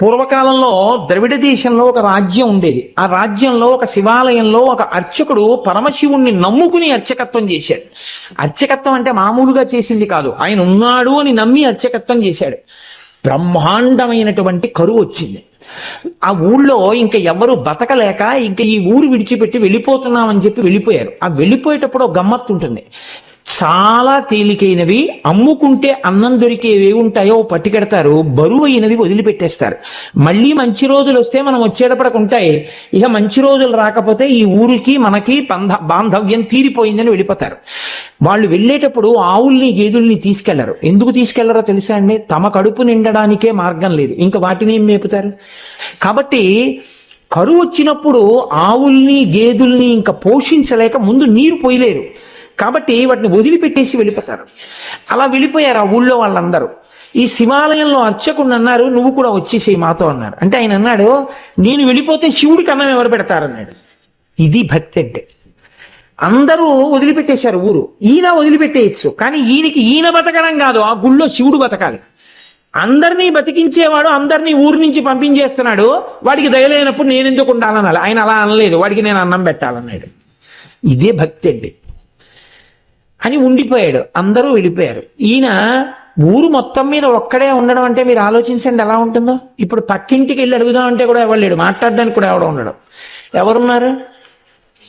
పూర్వకాలంలో ద్రవిడ దేశంలో ఒక రాజ్యం ఉండేది. ఆ రాజ్యంలో ఒక శివాలయంలో ఒక అర్చకుడు పరమశివుణ్ణి నమ్ముకుని అర్చకత్వం చేశాడు. అర్చకత్వం అంటే మామూలుగా చేసింది కాదు, ఆయన ఉన్నాడు అని నమ్మి అర్చకత్వం చేశాడు. బ్రహ్మాండమైనటువంటి కరువు వచ్చింది. ఆ ఊళ్ళో ఇంకా ఎవరు బతకలేక ఇంకా ఈ ఊరు విడిచిపెట్టి వెళ్ళిపోతున్నామని చెప్పి వెళ్ళిపోయారు. ఆ వెళ్ళిపోయేటప్పుడు ఒక గమ్మత్తు ఉంటుంది. చాలా తేలికైనవి, అమ్ముకుంటే అన్నం దొరికేవి ఉంటాయో పట్టుకెడతారు, బరువైనవి వదిలిపెట్టేస్తారు. మళ్ళీ మంచి రోజులు వస్తే మనం వచ్చేటప్పటికి ఉంటాయి. ఇక మంచి రోజులు రాకపోతే ఈ ఊరికి మనకి బాంధవ్యం తీరిపోయిందని వెళ్ళిపోతారు. వాళ్ళు వెళ్ళేటప్పుడు ఆవుల్ని గేదెల్ని తీసుకెళ్లరు. ఎందుకు తీసుకెళ్లరో తెలుసా అండి? తమ కడుపు నిండడానికే మార్గం లేదు, ఇంకా వాటిని ఏం మేపుతారు. కాబట్టి కరువు వచ్చినప్పుడు ఆవుల్ని గేదెల్ని ఇంకా పోషించలేక ముందు నీరు పోయలేరు, కాబట్టి వాటిని వదిలిపెట్టేసి వెళ్ళిపోతారు. అలా వెళ్ళిపోయారు ఆ ఊళ్ళో వాళ్ళందరూ. ఈ శివాలయంలో అర్చకుడు అన్నారు, నువ్వు కూడా వచ్చేసేయి మాతో అన్నారు. అంటే ఆయన అన్నాడు, నేను వెళ్ళిపోతే శివుడికి అన్నం ఎవరు పెడతారన్నాడు. ఇది భక్తి అంటే. అందరూ వదిలిపెట్టేశారు ఊరు. ఈయన వదిలిపెట్టేయచ్చు, కానీ ఈయన బతకడం కాదు, ఆ గుళ్ళో శివుడు బతకాలి. అందరినీ బతికించేవాడు అందరినీ ఊరి నుంచి పంపించేస్తున్నాడు, వాడికి దయలేనప్పుడు నేను ఎందుకు ఉండాలనాలి. ఆయన అలా అనలేదు, వాడికి నేను అన్నం పెట్టాలన్నాడు. ఇదే భక్తి అండి అని ఉండిపోయాడు. అందరూ వెళ్ళిపోయారు. ఈయన ఊరు మొత్తం మీద ఒక్కడే ఉండడం అంటే మీరు ఆలోచించండి ఎలా ఉంటుందో. ఇప్పుడు పక్కింటికి వెళ్ళి అడుగుదామంటే కూడా ఎవరు లేడు, మాట్లాడడానికి కూడా ఎవడో ఉండడం. ఎవరున్నారు?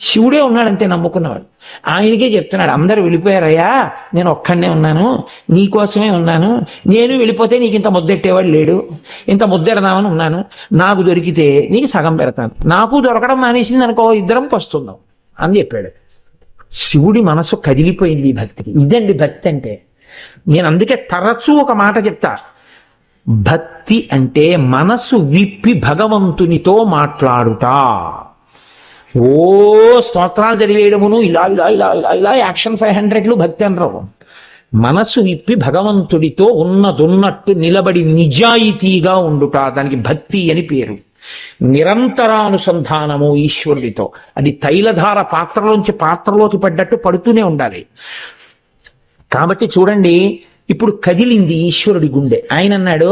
శివుడే ఉన్నాడు అంతే, నమ్ముకున్నవాడు. ఆయనకే చెప్తున్నాడు, అందరూ వెళ్ళిపోయారయ్యా, నేను ఒక్కడనే ఉన్నాను, నీకోసమే ఉన్నాను. నేను వెళ్ళిపోతే నీకు ఇంత ముద్దెట్టేవాడు లేడు, ఇంత ముద్దెడదామని ఉన్నాను. నాకు దొరికితే నీకు సగం పెడతాను, నాకు దొరకడం మానేసింది అనుకో, ఇద్దరం పస్తుందాం అని చెప్పాడు. శివుడి మనసు కదిలిపోయింది ఈ భక్తికి. ఇదండి భక్తి అంటే. నేను అందుకే తరచూ ఒక మాట చెప్తా, భక్తి అంటే మనసు విప్పి భగవంతునితో మాట్లాడుట. ఓ స్తోత్రాలు చదివేయడమును ఇలా ఇలా ఇలా ఇలా ఇలా యాక్షన్ 500 భక్తి అనరు. మనసు విప్పి భగవంతుడితో ఉన్నదున్నట్టు నిలబడి నిజాయితీగా ఉండుట, దానికి భక్తి అని పేరు. నిరంతరానుసంధానము ఈశ్వరుడితో. అది తైలధార పాత్రలోంచి పాత్రలోకి పడ్డట్టు పడుతూనే ఉండాలి. కాబట్టి చూడండి, ఇప్పుడు కదిలింది ఈశ్వరుడి గుండె. ఆయన అన్నాడు,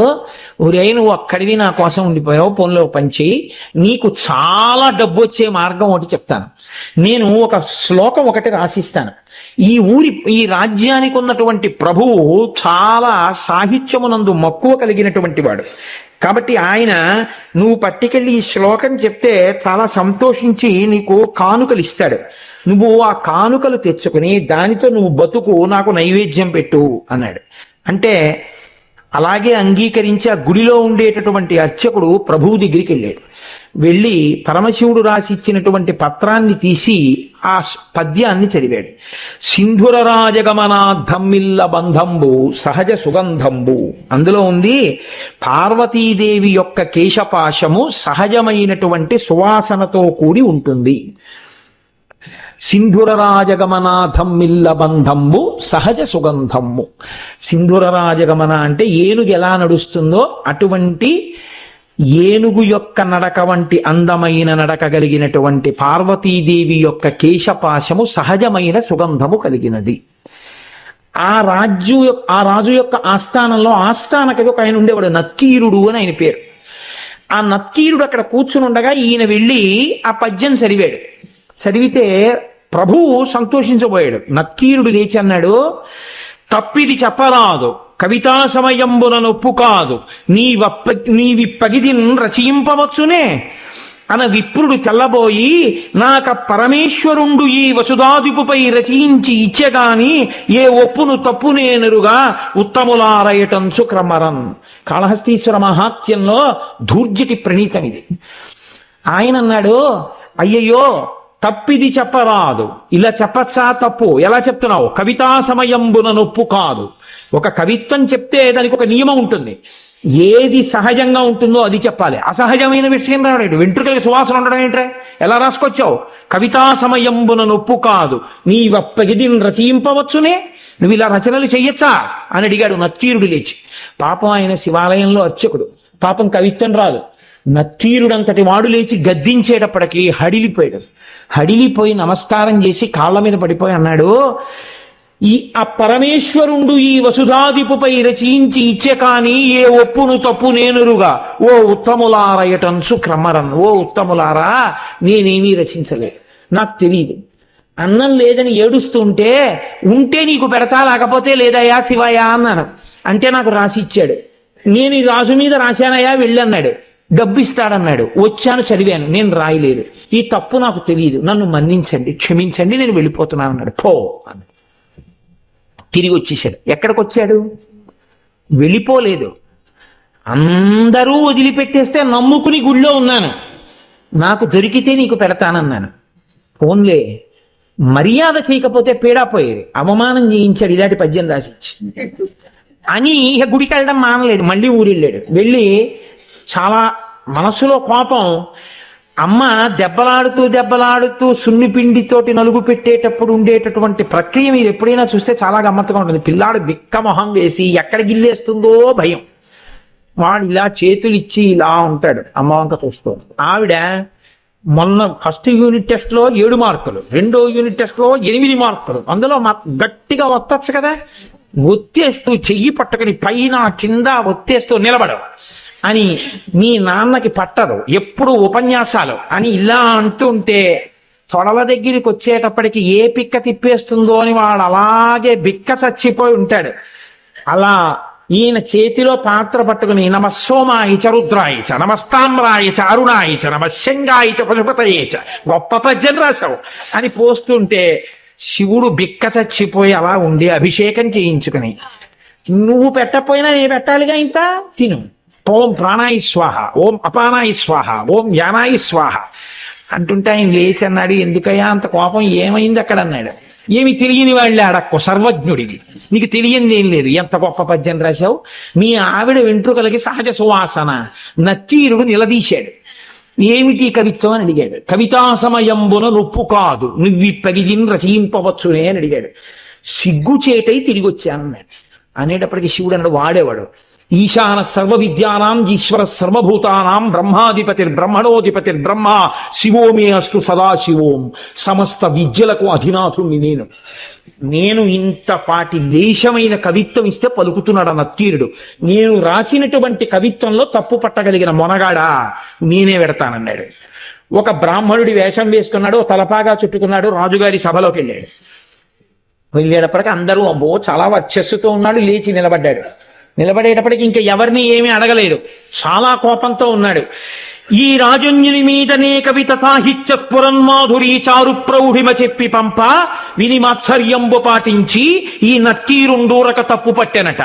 ఒరే నువ్వు అక్కడివి నా కోసం ఉండిపోయావు, పొన్లో పంచి నీకు చాలా డబ్బు వచ్చే మార్గం ఒకటి చెప్తాను. నేను ఒక శ్లోకం ఒకటి రాసిస్తాను. ఈ రాజ్యానికి ఉన్నటువంటి ప్రభువు చాలా సాహిత్యమునందు మక్కువ కలిగినటువంటి వాడు. కాబట్టి ఆయన నువ్వు పట్టుకెళ్ళి ఈ శ్లోకం చెప్తే చాలా సంతోషించి నీకు కానుకలు ఇస్తాడు. నువ్వు ఆ కానుకలు తెచ్చుకుని దానితో నువ్వు బతుకు, నాకు నైవేద్యం పెట్టు అన్నాడు. అంటే అలాగే అంగీకరించి ఆ గుడిలో ఉండేటటువంటి అర్చకుడు ప్రభువు దగ్గరికి వెళ్ళాడు. వెళ్ళి పరమశివుడు రాసిచ్చినటువంటి పత్రాన్ని తీసి ఆ పద్యాన్ని చదివాడు. సింధుర రాజగమనాద్ధమ్మిల్ల బంధంబు సహజ సుగంధంబు. అందులో ఉంది, పార్వతీదేవి యొక్క కేశపాశము సహజమైనటువంటి సువాసనతో కూడి ఉంటుంది. సింధుర రాజగమనాథమ్మిల్ల బంధంబు సహజ సుగంధము. సింధుర రాజగమన అంటే ఏనుగు ఎలా నడుస్తుందో అటువంటి ఏనుగు యొక్క నడక వంటి అందమైన నడక కలిగినటువంటి పార్వతీదేవి యొక్క కేశపాశము సహజమైన సుగంధము కలిగినది. ఆ రాజు యొక్క ఆస్థానంలో ఆస్థానకవి ఒక ఆయన ఉండేవాడు, నత్కీరుడు అని ఆయన పేరు. ఆ నత్కీరుడు అక్కడ కూర్చుని ఉండగా ఈయన వెళ్ళి ఆ పద్యం చదివాడు. చదివితే ప్రభువు సంతోషించబోయాడు. నత్కీరుడు లేచి అన్నాడు, తప్పిది చెప్పరాదు, కవితా సమయంబున నొప్పు కాదు, నీవిప్పగిదిన్ రచయింపవచ్చునే అన విప్రుడు తెల్లబోయి, నాక పరమేశ్వరుండు ఈ వసుధాదిపుపై రచయించి ఇచ్చెగాని ఏ ఒప్పును తప్పునేనరుగా ఉత్తములారయటంచు క్రమరన్. కాళహస్తీశ్వర మహాత్యంలో ధూర్జటి ప్రణీతం ఇది. ఆయన అన్నాడు, అయ్యయ్యో తప్పిది చెప్పరాదు, ఇలా చెప్పచ్చా తప్పు, ఎలా చెప్తున్నావు? కవితా సమయంబున నొప్పు కాదు. ఒక కవిత్వం చెప్తే దానికి ఒక నియమం ఉంటుంది. ఏది సహజంగా ఉంటుందో అది చెప్పాలి. అసహజమైన విషయం రావడం, వెంట్రుకలకి సువాసన ఉండడం ఏంట్రా, ఎలా రాసుకొచ్చావు? కవితా సమయంబున నొప్పు కాదు, నీవప్పగిదిన్ రచయింపవచ్చునే, నువ్వు ఇలా రచనలు చెయ్యొచ్చా అని అడిగాడు నత్తీరుడు లేచి. పాపం ఆయన శివాలయంలో అర్చకుడు, పాపం కవిత్వం రాదు. నత్తీరుడంతటి వాడు లేచి గద్దించేటప్పటికి హడిలిపోయాడు. హడిలిపోయి నమస్కారం చేసి కాళ్ళ మీద పడిపోయి అన్నాడు, ఆ పరమేశ్వరుండు ఈ వసుధాదిపుపై రచించి ఇచ్చే కాని ఏ ఒప్పును తప్పు నేనురుగా ఓ ఉత్తములారయటన్సు క్రమరన్. ఓ ఉత్తములారా, నేనేమీ రచించలేదు, నాకు తెలియదు. అన్నం లేదని ఏడుస్తుంటే ఉంటే నీకు పెడతా, లేకపోతే లేదయా శివయా అన్నాను. అంటే నాకు రాసి ఇచ్చాడు. నేను ఈ రాజు మీద రాశానయా వెళ్ళన్నాడు. డబ్బు ఇస్తాడన్నాడు. వచ్చాను, చదివాను, నేను రాయలేదు. ఈ తప్పు నాకు తెలియదు, నన్ను మన్నించండి, క్షమించండి, నేను వెళ్ళిపోతున్నాను అన్నాడు. పో అని తిరిగి వచ్చేసాడు. ఎక్కడికి వచ్చాడు? వెళ్ళిపోలేదు. అందరూ వదిలిపెట్టేస్తే నమ్ముకుని గుళ్ళో ఉన్నాను, నాకు దొరికితే నీకు పెడతానన్నాను. ఫోన్లే, మర్యాద చేయకపోతే పీడాపోయేది, అవమానం చేయించాడు, ఇలాంటి పద్యం రాసిచ్చి అని. ఇక గుడికి వెళ్ళడం మానలేదు, మళ్ళీ ఊరెళ్ళాడు. వెళ్ళి చాలా మనసులో కోపం. అమ్మ దెబ్బలాడుతూ సున్నిపిండితోటి నలుగు పెట్టేటప్పుడు ఉండేటటువంటి ప్రక్రియ మీరు ఎప్పుడైనా చూస్తే చాలా గమ్మత్తుగా ఉంటుంది. పిల్లాడు బిక్క మొహం వేసి ఎక్కడ గిల్లేస్తుందో భయం. వాడు ఇలా చేతులు ఇచ్చి ఇలా ఉంటాడు, అమ్మ వంక చూస్తూ. ఆవిడ మొన్న ఫస్ట్ యూనిట్ టెస్ట్ లో 7 మార్కులు, రెండో యూనిట్ టెస్ట్ లో 8 మార్కులు. అందులో గట్టిగా ఒత్తచ్చు కదా, ఒత్తేస్తూ చెయ్యి పట్టుకుని పైన కింద ఒత్తేస్తూ నిలబడవు అని. మీ నాన్నకి పట్టదు, ఎప్పుడు ఉపన్యాసాలు అని ఇలా అంటుంటే తొడల దగ్గరికి వచ్చేటప్పటికి ఏ పిక్క తిప్పేస్తుందో అని వాడు అలాగే బిక్క చచ్చిపోయి ఉంటాడు. అలా ఈయన చేతిలో పాత్ర పట్టుకుని నమస్సోమాయిచ రుద్రాయిచ నమస్తామ్రాయిచ అరుణాయిచ నమశంగాయిచ పశుపతయేచ, గొప్ప పద్యం రాశావు అని పోస్తుంటే శివుడు బిక్క చచ్చిపోయి అలా ఉండి అభిషేకం చేయించుకుని, నువ్వు పెట్టకపోయినా నేను పెట్టాలిగా, ఇంత తిను. ఓం ప్రాణాయి స్వాహ, ఓం అపానాయి స్వాహ, ఓం యానాయి స్వాహ అంటుంటే ఆయన లేచి అన్నాడు, ఎందుకయ్యా అంత కోపం, ఏమైంది అక్కడ అన్నాడు. ఏమి తెలియని వాళ్ళే అడక్కు, సర్వజ్ఞుడికి, నీకు తెలియంది ఏం లేదు, ఎంత గొప్ప పద్యం రాశావు. మీ ఆవిడ వెంట్రుకలకి సహజ సువాసన. నత్తీరుడు నిలదీశాడు, ఏమిటి కవిత్వం అని అడిగాడు. కవితా సమయంబున నొప్పు కాదు, నువ్విప్పగిజిన్ రచయింపవచ్చునే అని అడిగాడు. సిగ్గుచేటై తిరిగి వచ్చానన్నాడు. అనేటప్పటికి శివుడు అన్నాడు, వాడేవాడు ఈశాన సర్వ విద్యానాం ఈశ్వర సర్వభూతానాం బ్రహ్మాధిపతిర్ బ్రహ్మ శివోమే అస్తు సదాశివోం. సమస్త విద్యలకు అధినాథుణ్ణి నేను ఇంతపాటి దేశమైన కవిత్వం ఇస్తే పలుకుతున్నాడు నత్తీరుడు. నేను రాసినటువంటి కవిత్వంలో తప్పు పట్టగలిగిన మొనగాడా, నేనే పెడతానన్నాడు. ఒక బ్రాహ్మణుడి వేషం వేసుకున్నాడు, తలపాగా చుట్టుకున్నాడు, రాజుగారి సభలోకి వెళ్ళాడు. వెళ్ళేటప్పటికి అందరూ అబ్బో చాలా వర్చస్సుతో ఉన్నాడు, లేచి నిలబడ్డాడు. నిలబడేటప్పటికి ఇంకా ఎవరిని ఏమీ అడగలేదు, చాలా కోపంతో ఉన్నాడు. ఈ రాజన్యుని మీదనే కవిత సాహిత్య స్ఫురన్మాధురి చారు ప్రౌఢిమ చెప్పి పంప విని మాత్సర్యంబు పాటించి ఈ నత్తీరుండూరక తప్పు పట్టెనట.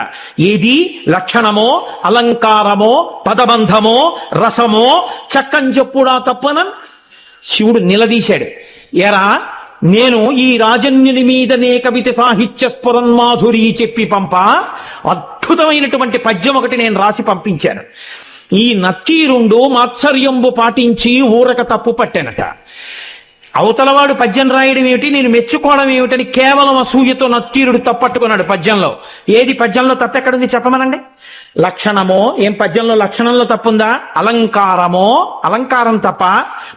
ఏది లక్షణమో అలంకారమో పదబంధమో రసమో చక్కం చెప్పుడా తప్పనన్. శివుడు నిలదీశాడు, ఎరా నేను ఈ రాజన్యుని మీదనే కవిత సాహిత్య స్ఫురన్మాధురి చెప్పి పంప అద్భుతమైనటువంటి పద్యం ఒకటి నేను రాసి పంపించాను. ఈ నత్తీరుండు మాత్సర్యంబు పాటించి ఊరక తప్పు పట్టానట. అవతలవాడు పద్యం రాయడం ఏమిటి, నేను మెచ్చుకోవడం ఏమిటని కేవలం అసూయతో నత్తీరుడు తప్పట్టుకున్నాడు పద్యంలో. ఏది పద్యంలో తప్పెక్కడుంది చెప్పమనండి. లక్షణమో, ఏం పద్యంలో లక్షణంలో తప్పుందా? అలంకారమో, అలంకారం తప్ప.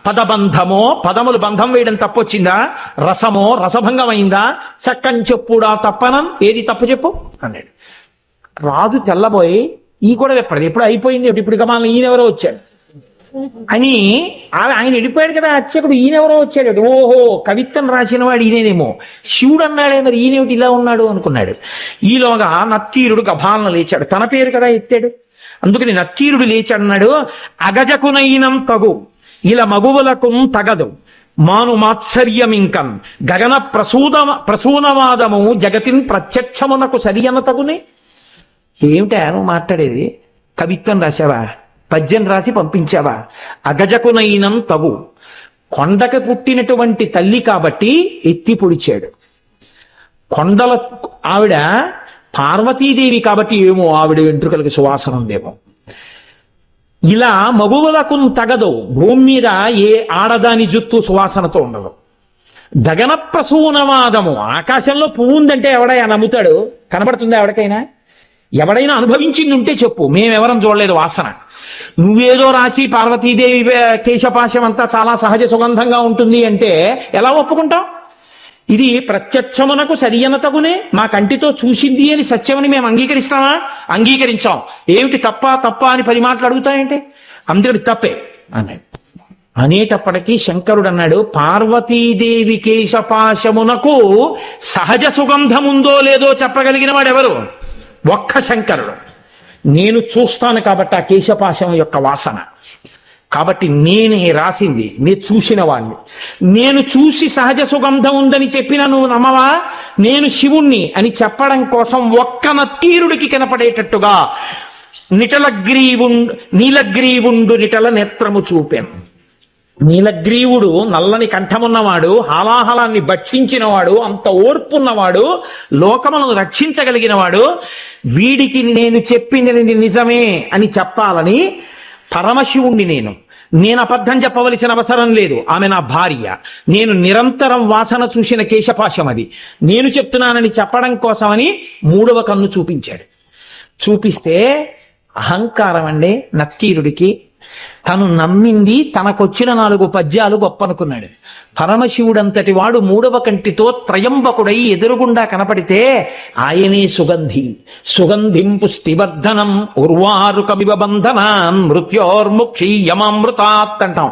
పదబంధమో, పదములు బంధం వేయడం తప్పొచ్చిందా? రసమో, రసభంగం అయిందా? చక్కం చెప్పుడా తప్పనం, ఏది తప్పు చెప్పు అన్నాడు. రాజు తెల్లబోయి ఈ కూడా ఎప్పుడు ఎప్పుడు అయిపోయింది, ఇప్పుడు గమాలను ఈయనెవరో వచ్చాడు అని. ఆయన వెళ్ళిపోయాడు కదా అర్చకుడు, ఈయనెవరో వచ్చాడు. ఓహో, కవిత్వం రాసిన వాడు ఈయనేమో. శివుడు అన్నాడే, మరి ఈయనేమిటి ఇలా ఉన్నాడు అనుకున్నాడు. ఈలోగా నత్తీరుడు గభాలన లేచాడు, తన పేరు కదా ఎత్తాడు. అందుకని నత్తీరుడు లేచాడు, అన్నాడు, అగజకునైనం తగు ఇలా మగువులకు తగదు మాను మాత్సర్యమింకన్ గగన ప్రసూనవాదము జగతిన్ ప్రత్యక్షమునకు సరియన తగునే. ఏమిటా నువ్వు మాట్లాడేది? కవిత్వం రాశావా? పద్యం రాసి పంపించావా? అగజకునైనం తగు, కొండకి పుట్టినటువంటి తల్లి కాబట్టి ఎత్తి పొడిచాడు. కొండల ఆవిడ పార్వతీదేవి కాబట్టి ఏమో ఆవిడ వెంట్రుకలకి సువాసన ఉందేమో. ఇలా మగువులకు తగదు, భూమి మీద ఏ ఆడదాని జుత్తు సువాసనతో ఉండదు. గగన ప్రసూనవాదము, ఆకాశంలో పువ్వు ఉందంటే ఎవడైనా నమ్ముతాడు? కనబడుతుందా ఎవరికైనా? ఎవడైనా అనుభవించింది ఉంటే చెప్పు, మేమెవరం చూడలేదు వాసన. నువ్వేదో రాసి పార్వతీదేవి కేశపాశం అంతా చాలా సహజ సుగంధంగా ఉంటుంది అంటే ఎలా ఒప్పుకుంటాం? ఇది ప్రత్యక్షమునకు సరియనతగునే మా కంటితో చూసింది అని సత్యమని మేము అంగీకరిస్తామా? అంగీకరించాం. ఏమిటి తప్ప అని 10 మాటలు అడుగుతాయంటే అందరి తప్పే అన్నాడు. అనేటప్పటికీ శంకరుడు అన్నాడు, పార్వతీదేవి కేశపాశమునకు సహజ సుగంధముందో లేదో చెప్పగలిగిన వాడెవరు? ఒక్క శంకరుడు. నేను చూస్తాను కాబట్టి ఆ కేశపాశం యొక్క వాసన, కాబట్టి నేనే రాసింది, నేను చూసిన వాణ్ణి. నేను చూసి సహజ సుగంధం ఉందని చెప్పిన నువ్వు నమ్మవా? నేను శివుణ్ణి అని చెప్పడం కోసం ఒక్క నత్తీరుడికి కనపడేటట్టుగా నీలగ్రీవుండు నిటల నేత్రము చూపాను. నీలగ్రీవుడు నల్లని కంఠమున్నవాడు, హాలాహలాన్ని భక్షించినవాడు, అంత ఓర్పున్నవాడు, లోకములను రక్షించగలిగినవాడు. వీడికి నేను చెప్పింది నిజమే అని చెప్పాలని పరమశివుణ్ణి నేను అబద్ధం చెప్పవలసిన అవసరం లేదు. ఆమె నా భార్య. నేను నిరంతరం వాసన చూసిన కేశపాశం అది. నేను చెప్తున్నానని చెప్పడం కోసమని 3వ కన్ను చూపించాడు. చూపిస్తే అహంకారం అండి నక్కీరుడికి. తను నమ్మింది, తనకొచ్చిన 4 పద్యాలు గొప్పనుకున్నాడు. పరమశివుడంతటి వాడు 3వ కంటితో త్రయంబకుడై ఎదురుగుండా కనపడితే ఆయనే సుగంధిం పుష్టివర్ధనం ఉర్వారుకమివ బంధనాన్ మృత్యోర్ముక్షీయమామృతాత్ అంటాం.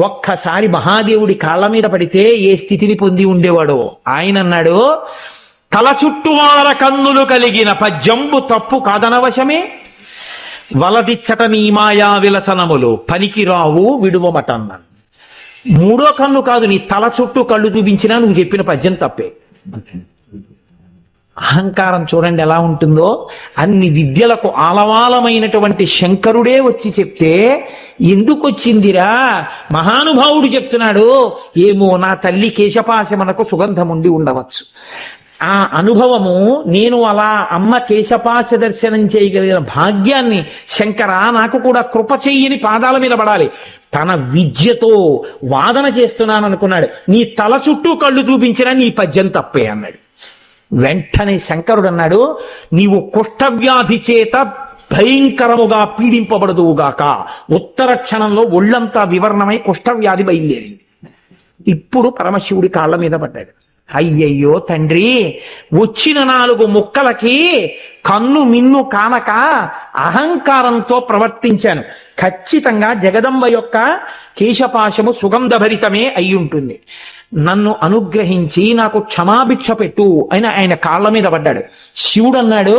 ఒక్కసారి మహాదేవుడి కాళ్ళ మీద పడితే ఏ స్థితిని పొంది ఉండేవాడో ఆయన అన్నాడు, తల చుట్టువార కన్నులు కలిగిన పద్యంబు తప్పు కాదనవశమే, వలదిచ్చట నీ మాయా విలసనములు పనికిరావు విడువమటన్నాను. 3వ కన్ను కాదు, నీ తల చుట్టూ కళ్ళు చూపించినా నువ్వు చెప్పిన పద్యం తప్పే. అహంకారం చూడండి ఎలా ఉంటుందో. అన్ని విద్యలకు ఆలవాలమైనటువంటి శంకరుడే వచ్చి చెప్తే ఎందుకు వచ్చిందిరా? మహానుభావుడు చెప్తున్నాడు, ఏమో నా తల్లి కేశపాశమునకు సుగంధం ఉండి ఉండవచ్చు. ఆ అనుభవము, నేను అలా అమ్మ కేశపాశ దర్శనం చేయగలిగిన భాగ్యాన్ని శంకరా నాకు కూడా కృప చెయ్యని పాదాల మీద పడాలి. తన విద్యతో వాదన చేస్తున్నాను అనుకున్నాడు. నీ తల చుట్టూ కళ్ళు చూపించినా నీ పద్యం తప్పే అన్నాడు. వెంటనే శంకరుడు అన్నాడు, నీవు కుష్ఠవ్యాధి చేత భయంకరముగా పీడింపబడదువుగాక. ఉత్తర క్షణంలో ఒళ్ళంతా వివరణమై కుష్ఠవ్యాధి బయలుదేరింది. ఇప్పుడు పరమశివుడి కాళ్ళ మీద పడ్డాడు. అయ్యయ్యో తండ్రి, వచ్చిన 4 ముక్కలకి కన్ను మిన్ను కానక అహంకారంతో ప్రవర్తించాను. ఖచ్చితంగా జగదంబ యొక్క కేశపాశము సుగంధభరితమే అయి ఉంటుంది. నన్ను అనుగ్రహించి నాకు క్షమాభిక్ష పెట్టు అని ఆయన కాళ్ళ మీద పడ్డాడు. శివుడు అన్నాడు,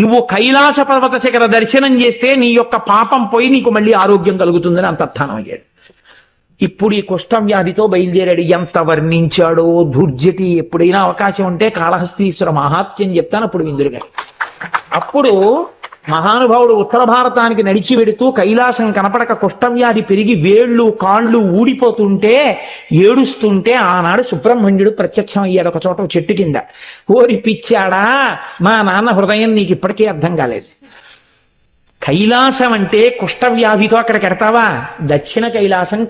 నువ్వు కైలాస పర్వత శిఖర దర్శనం చేస్తే నీ యొక్క పాపం పోయి నీకు మళ్ళీ ఆరోగ్యం కలుగుతుందని అంతర్థానం అయ్యాడు. ఇప్పుడు ఈ కుష్ఠవ్యాధితో బయలుదేరాడు. ఎంత వర్ణించాడో దుర్జటి. ఎప్పుడైనా అవకాశం ఉంటే కాళహస్తీశ్వర మహాత్మ్యం చెప్తాను, అప్పుడు విందురుగా. అప్పుడు మహానుభావుడు ఉత్తర భారతానికి నడిచి వెడుతూ కైలాసం కనపడక కుష్ఠవ్యాధి పెరిగి వేళ్ళు కాళ్ళు ఊడిపోతుంటే ఏడుస్తుంటే ఆనాడు సుబ్రహ్మణ్యుడు ప్రత్యక్షం అయ్యాడు ఒక చోట చెట్టు కింద. ఓరి పిచ్చాడా, మా నాన్న హృదయం నీకు ఇప్పటికీ అర్థం కాలేదు. కైలాసం అంటే కుష్ఠవ్యాధితో అక్కడికి ఎడతావా? దక్షిణ కైలాసం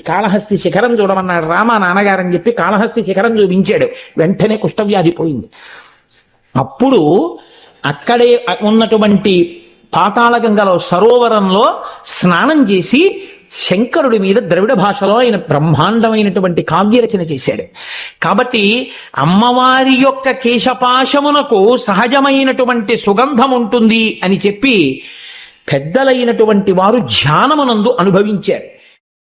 కాళహస్తి శిఖరం చూడమన్నాడు రామా నాన్నగారని చెప్పి కాళహస్తి శిఖరం చూపించాడు. వెంటనే కుష్ఠవ్యాధి పోయింది. అప్పుడు అక్కడే ఉన్నటువంటి పాతాళగంగలో సరోవరంలో స్నానం చేసి శంకరుడి మీద ద్రవిడ భాషలో ఆయన బ్రహ్మాండమైనటువంటి కావ్యరచన చేశాడు. కాబట్టి అమ్మవారి యొక్క కేశపాశమునకు సహజమైనటువంటి సుగంధం ఉంటుంది అని చెప్పి పెద్దలైనటువంటి వారు ధ్యానమునందు అనుభవించారు.